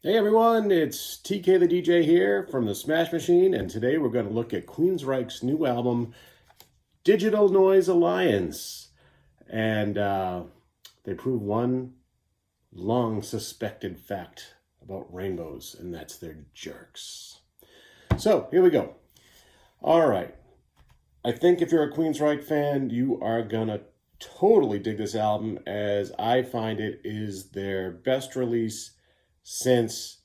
Hey everyone, it's TK the DJ here from the Smash Machine, and today we're going to look at Queensryche's new album, Digital Noise Alliance. And they prove one long suspected fact about rainbows, and that's they're jerks. So here we go. All right. I think if you're a Queensryche fan, you are going to totally dig this album, as I find it is their best release since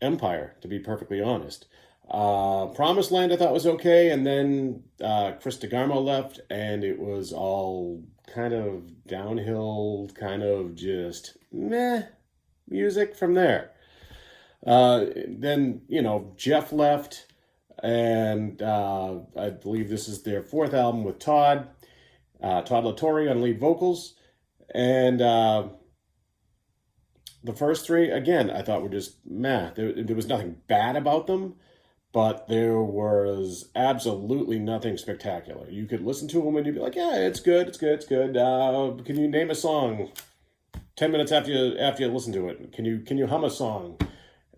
Empire, to be perfectly honest. Promised Land I thought was okay, and then Chris DeGarmo left, and it was all kind of downhill, kind of just meh music from there. Then, Jeff left, and I believe this is their fourth album with Todd LaTorre on lead vocals, and the first three, again, I thought were just meh. There was nothing bad about them, but there was absolutely nothing spectacular. You could listen to them and you'd be like, yeah, it's good, it's good, it's good. Can you name a song 10 minutes after you listen to it? Can you hum a song?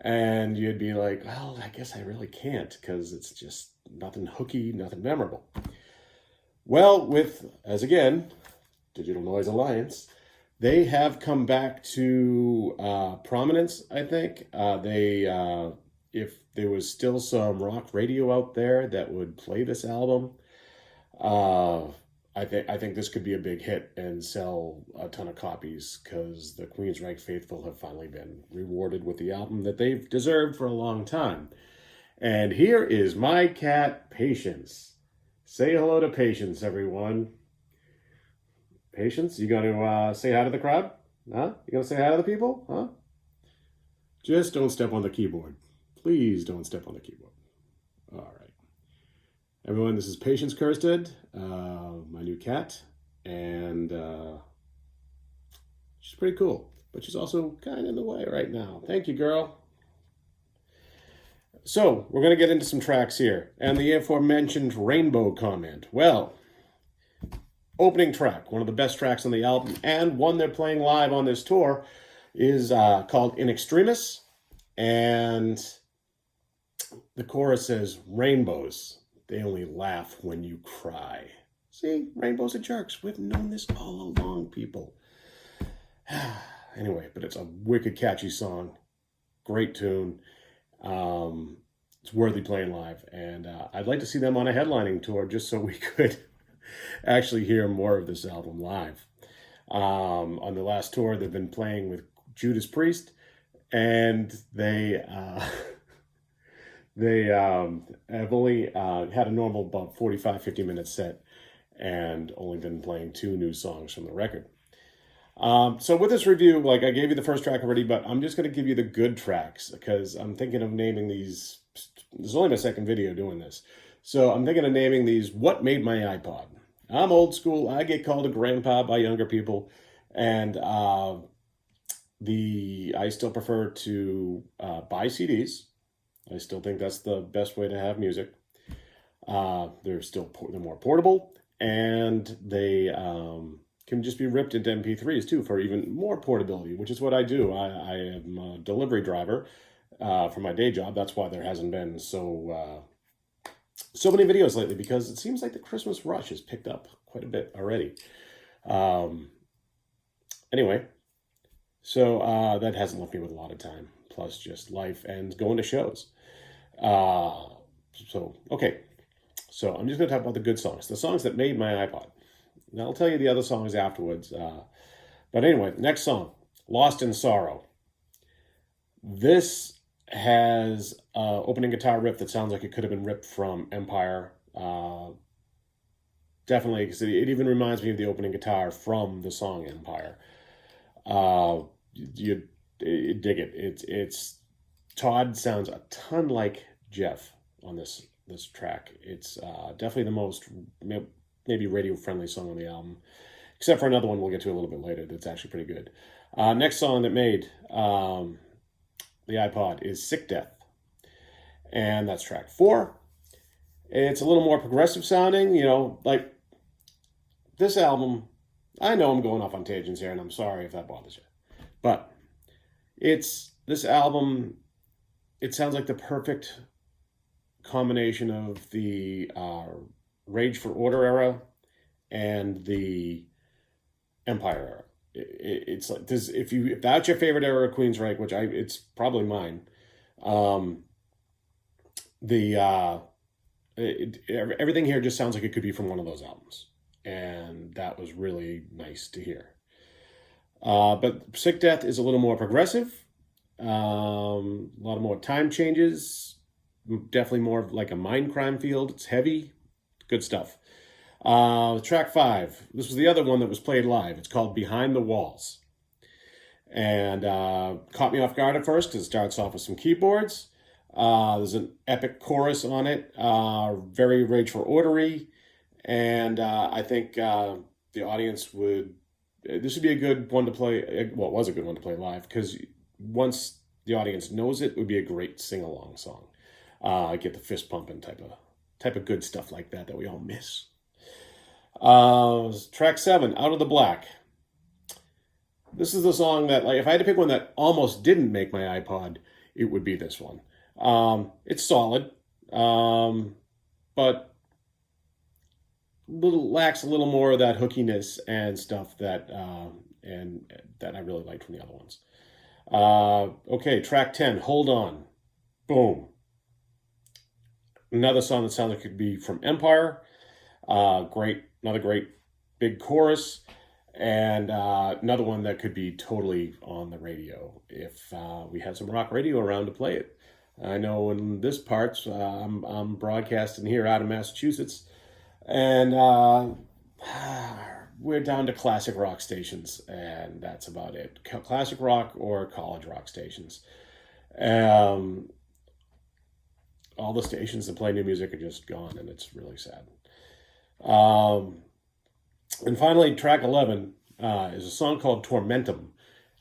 And you'd be like, well, I guess I really can't, because it's just nothing hooky, nothing memorable. Well, as again, Digital Noise Alliance, they have come back to prominence, I think. If there was still some rock radio out there that would play this album, I think this could be a big hit and sell a ton of copies, because the Queensryche faithful have finally been rewarded with the album that they've deserved for a long time. And here is my cat, Patience. Say hello to Patience, everyone. Patience, you going to say hi to the crowd? Huh? You going to say hi to the people? Huh? Just don't step on the keyboard. Please don't step on the keyboard. All right. Everyone, this is Patience Kirstead, my new cat, and she's pretty cool, but she's also kind of in the way right now. Thank you, girl. So, we're going to get into some tracks here, and the aforementioned rainbow comment. Well, opening track, one of the best tracks on the album, and one they're playing live on this tour, is called In Extremis, and the chorus says, rainbows, they only laugh when you cry. See, rainbows are jerks. We've known this all along, people. Anyway, but it's a wicked catchy song, great tune. It's worthy playing live, and I'd like to see them on a headlining tour just so we could actually hear more of this album live. On the last tour, they've been playing with Judas Priest, and they have only had a normal about 45-50 minute set, and only been playing 2 new songs from the record. So with this review, like, I gave you the first track already, but I'm just going to give you the good tracks, because I'm thinking of naming these. This is only my second video doing this, so I'm thinking of naming these What Made My iPod. I'm old school. I get called a grandpa by younger people, and I still prefer to buy CDs. I still think that's the best way to have music. They're more portable, and they can just be ripped into MP3s too for even more portability, which is what I do. I am a delivery driver for my day job. That's why there hasn't been so many videos lately, because it seems like the Christmas rush has picked up quite a bit already. Anyway, so that hasn't left me with a lot of time, plus just life and going to shows. Okay. So I'm just going to talk about the good songs, the songs that made my iPod. And I'll tell you the other songs afterwards. But anyway, next song, Lost in Sorrow. This has an opening guitar riff that sounds like it could have been ripped from Empire. Definitely, because it even reminds me of the opening guitar from the song Empire. You dig it. It's Todd sounds a ton like Jeff on this track. It's definitely the most maybe radio-friendly song on the album, except for another one we'll get to a little bit later that's actually pretty good. Next song that made the iPod is Sick Death, and that's track 4. It's a little more progressive sounding, like this album. I know I'm going off on tangents here, and I'm sorry if that bothers you, but it's this album, it sounds like the perfect combination of the Rage for Order era and the Empire era. It's like this. If that's your favorite era of Queensryche, which it's probably mine. Everything here just sounds like it could be from one of those albums, and that was really nice to hear. But Sick Death is a little more progressive, a lot more time changes, definitely more like a mind crime field. It's heavy, good stuff. Track 5, this was the other one that was played live. It's called Behind the Walls, and caught me off guard at first because it starts off with some keyboards. There's an epic chorus on it, very Rage for Ordery, and I think the audience this would be a good one to play, well, it was a good one to play live, because once the audience knows it would be a great sing-along song. Get the fist pumping type of good stuff like that we all miss. Track 7, Out of the Black. This is the song that, like, if I had to pick one that almost didn't make my iPod, it would be this one. It's solid, but lacks a little more of that hookiness and stuff that I really liked from the other ones. Okay, track 10, Hold On. Boom. Another song that sounds like it could be from Empire. Another great big chorus, and another one that could be totally on the radio if we had some rock radio around to play it. I know in this part, I'm broadcasting here out of Massachusetts, and we're down to classic rock stations, and that's about it. Classic rock or college rock stations. All the stations that play new music are just gone, and it's really sad. And finally, track 11 is a song called Tormentum,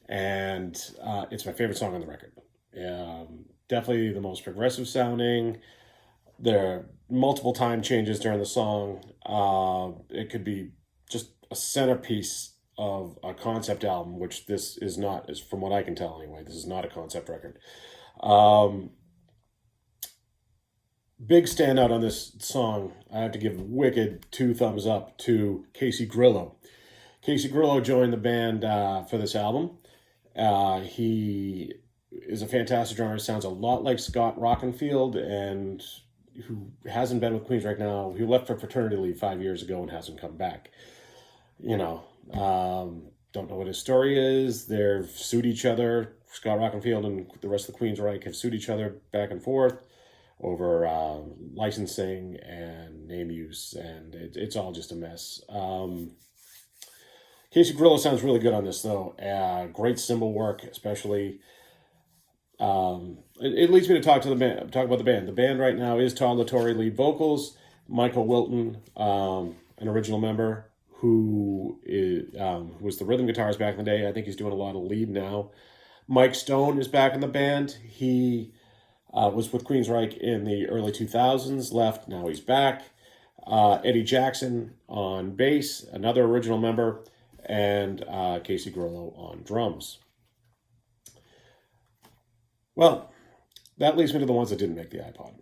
and it's my favorite song on the record. Definitely the most progressive sounding. There are multiple time changes during the song. It could be just a centerpiece of a concept album, which this is not, is from what I can tell anyway. This is not a concept record. Big standout on this song, I have to give wicked 2 thumbs up to Casey Grillo. Casey Grillo joined the band for this album. He is a fantastic drummer. Sounds a lot like Scott Rockenfield, and who hasn't been with Queensryche now. He left for fraternity leave 5 years ago and hasn't come back. Don't know what his story is. They've sued each other. Scott Rockenfield and the rest of the Queensryche have sued each other back and forth over licensing and name use, and it's all just a mess. Casey Grillo sounds really good on this, though. Great cymbal work, especially. It leads me to talk about the band. The band right now is Todd LaTorre lead vocals, Michael Wilton, an original member who was the rhythm guitarist back in the day. I think he's doing a lot of lead now. Mike Stone is back in the band. He was with Queensryche in the early 2000s, left, now he's back. Eddie Jackson on bass, another original member, and Casey Grillo on drums. Well, that leads me to the ones that didn't make the iPod.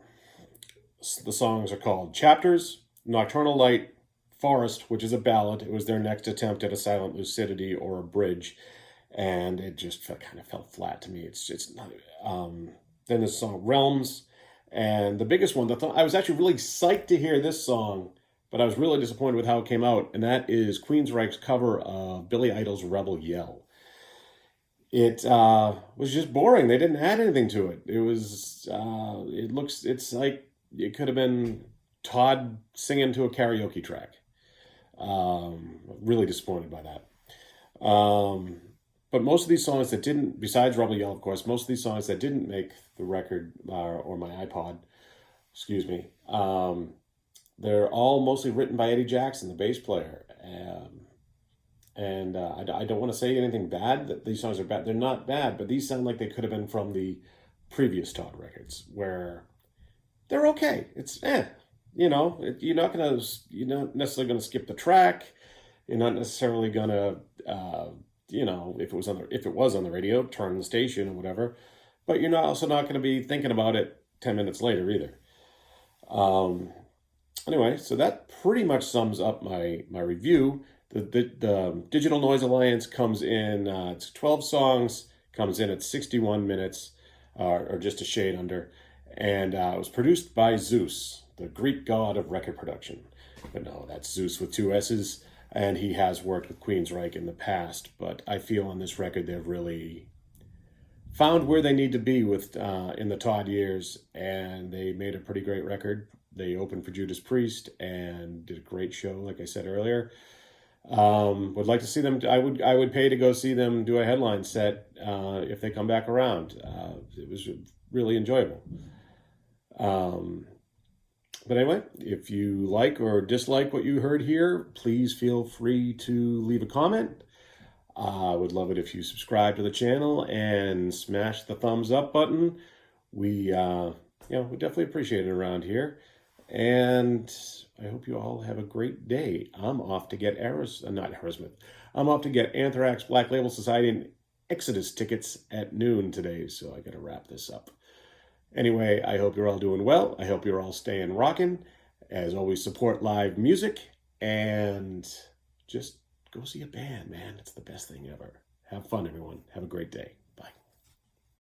The songs are called Chapters, Nocturnal Light, Forest, which is a ballad. It was their next attempt at a silent lucidity or a bridge, and it just kind of fell flat to me. It's not. Then the song Realms, and the biggest one, I was actually really psyched to hear this song, but I was really disappointed with how it came out, and that is Queensryche's cover of Billy Idol's Rebel Yell. It was just boring. They didn't add anything to it. It's like it could have been Todd singing to a karaoke track. Really disappointed by that. But most of these songs that didn't, besides Rebel Yell, of course, most of these songs that didn't make the record or my iPod, they're all mostly written by Eddie Jackson, the bass player. And I don't want to say anything bad, that these songs are bad. They're not bad, but these sound like they could have been from the previous Todd records, where they're okay. It's you're not necessarily gonna skip the track. You're not necessarily gonna if it was on the radio, turn the station or whatever. but you're also not going to be thinking about it 10 minutes later either. Anyway, so that pretty much sums up my review. The Digital Noise Alliance comes in, it's 12 songs, comes in at 61 minutes, or just a shade under, and it was produced by Zeus, the Greek god of record production. But no, that's Zeus with 2 S's, and he has worked with Queensryche in the past, but I feel on this record they've really found where they need to be with in the Todd years, and they made a pretty great record. They opened for Judas Priest and did a great show, like I said earlier. Would like to see them. I would pay to go see them do a headline set if they come back around. It was really enjoyable. But anyway, if you like or dislike what you heard here, please feel free to leave a comment. I would love it if you subscribe to the channel and smash the thumbs up button. We definitely appreciate it around here. And I hope you all have a great day. I'm off to get Aerosmith. I'm off to get Anthrax, Black Label Society, and Exodus tickets at noon today, so I got to wrap this up. Anyway, I hope you're all doing well. I hope you're all staying rocking. As always, support live music and just go see a band, man. It's the best thing ever. Have fun, everyone. Have a great day.